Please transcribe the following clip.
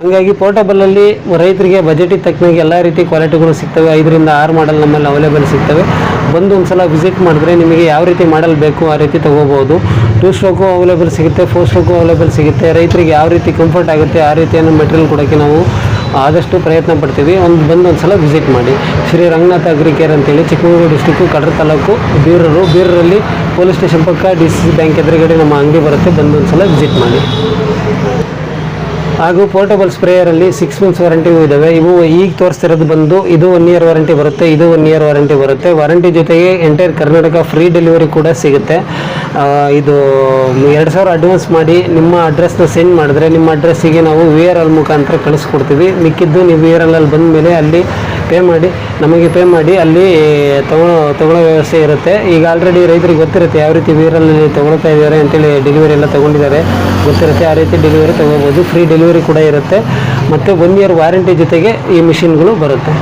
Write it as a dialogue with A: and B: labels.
A: ಹಾಗಾಗಿ ಪೋರ್ಟಬಲಲ್ಲಿ ರೈತರಿಗೆ ಬಜೆಟಿಗೆ ತಕ್ಕನಾಗಿ ಎಲ್ಲ ರೀತಿ ಕ್ವಾಲಿಟಿಗಳು ಸಿಗ್ತವೆ. 5 ರಿಂದ 6 ಮಾಡಲ್ ನಮ್ಮಲ್ಲಿ ಅವೈಲೇಬಲ್ ಸಿಗ್ತವೆ. ಬಂದು ಒಂದು ಸಲ ವಿಸಿಟ್ ಮಾಡಿದ್ರೆ ನಿಮಗೆ ಯಾವ ರೀತಿ ಮಾಡಲ್ ಬೇಕು ಆ ರೀತಿ ತೊಗೋಬೋದು. 2 ಸ್ಟ್ರೋಕು ಅವೈಲೇಬಲ್ ಸಿಗುತ್ತೆ, 4 ಸ್ಟ್ರೋಕು ಅವೈಲೇಬಲ್ ಸಿಗುತ್ತೆ. ರೈತರಿಗೆ ಯಾವ ರೀತಿ ಕಂಫರ್ಟ್ ಆಗುತ್ತೆ ಆ ರೀತಿಯನ್ನು ಮೆಟೀರಿಯಲ್ ಕೊಡೋಕ್ಕೆ ನಾವು ಆದಷ್ಟು ಪ್ರಯತ್ನ ಪಡ್ತೀವಿ. ಬಂದು ಒಂದು ಸಲ ವಿಸಿಟ್ ಮಾಡಿ. ಶ್ರೀ ರಂಗನಾಥ ಅಗ್ರಿಕೇರ್ ಅಂತೇಳಿ ಚಿಕ್ಕಮಗಳೂರು ಡಿಸ್ಟಿಕ್ಕು ಕಡೂರು ತಾಲೂಕು ಬೀರೂರಲ್ಲಿ ಪೊಲೀಸ್ ಸ್ಟೇಷನ್ ಪಕ್ಕ DCC ಬ್ಯಾಂಕ್ ಎದುರುಗಡೆ ನಮ್ಮ ಅಂಗಡಿ ಬರುತ್ತೆ. ಬಂದು ಒಂದು ಸಲ ವಿಸಿಟ್ ಮಾಡಿ. ಹಾಗೂ ಪೋರ್ಟಬಲ್ ಸ್ಪ್ರೇಯರಲ್ಲಿ 6 months ವಾರಂಟಿಯೂ ಇದ್ದಾವೆ. ಇವು ಈಗ ತೋರಿಸ್ತಿರೋದು ಬಂದು ಇದು 1 year ವಾರಂಟಿ ಬರುತ್ತೆ, ಇದು 1 year ವಾರಂಟಿ ಬರುತ್ತೆ. ವಾರಂಟಿ ಜೊತೆಗೆ ಎಂಟೈರ್ ಕರ್ನಾಟಕ ಫ್ರೀ ಡೆಲಿವರಿ ಕೂಡ ಸಿಗುತ್ತೆ. ಇದು 2000 ಅಡ್ವಾನ್ಸ್ ಮಾಡಿ ನಿಮ್ಮ ಅಡ್ರೆಸ್ನ ಸೆಂಡ್ ಮಾಡಿದ್ರೆ ನಿಮ್ಮ ಅಡ್ರೆಸ್ಸಿಗೆ ನಾವು VRL ಮುಖಾಂತರ ಕಳಿಸ್ಕೊಡ್ತೀವಿ. ಮಿಕ್ಕಿದ್ದು ನೀವು VRL ಬಂದ ಮೇಲೆ ಅಲ್ಲಿ ನಮಗೆ ಪೇ ಮಾಡಿ ಅಲ್ಲಿ ತಗೊಳ್ಳೋ ವ್ಯವಸ್ಥೆ ಇರುತ್ತೆ. ಈಗ ಆಲ್ರೆಡಿ ರೈತರಿಗೆ ಗೊತ್ತಿರುತ್ತೆ ಯಾವ ರೀತಿ VRL ತೊಗೊಳ್ತಾ ಇದ್ದಾರೆ ಅಂತೇಳಿ, ಡೆಲಿವರಿ ಎಲ್ಲ ತೊಗೊಂಡಿದ್ದಾರೆ ಗೊತ್ತಿರುತ್ತೆ. ಆ ರೀತಿ ಡೆಲಿವರಿ ತೊಗೋಬೋದು. ಫ್ರೀ ಡೆಲಿವರಿ ಕೂಡ ಇರುತ್ತೆ ಮತ್ತು 1 year ವಾರಂಟಿ ಜೊತೆಗೆ ಈ ಮಿಷಿನ್ಗಳು ಬರುತ್ತೆ.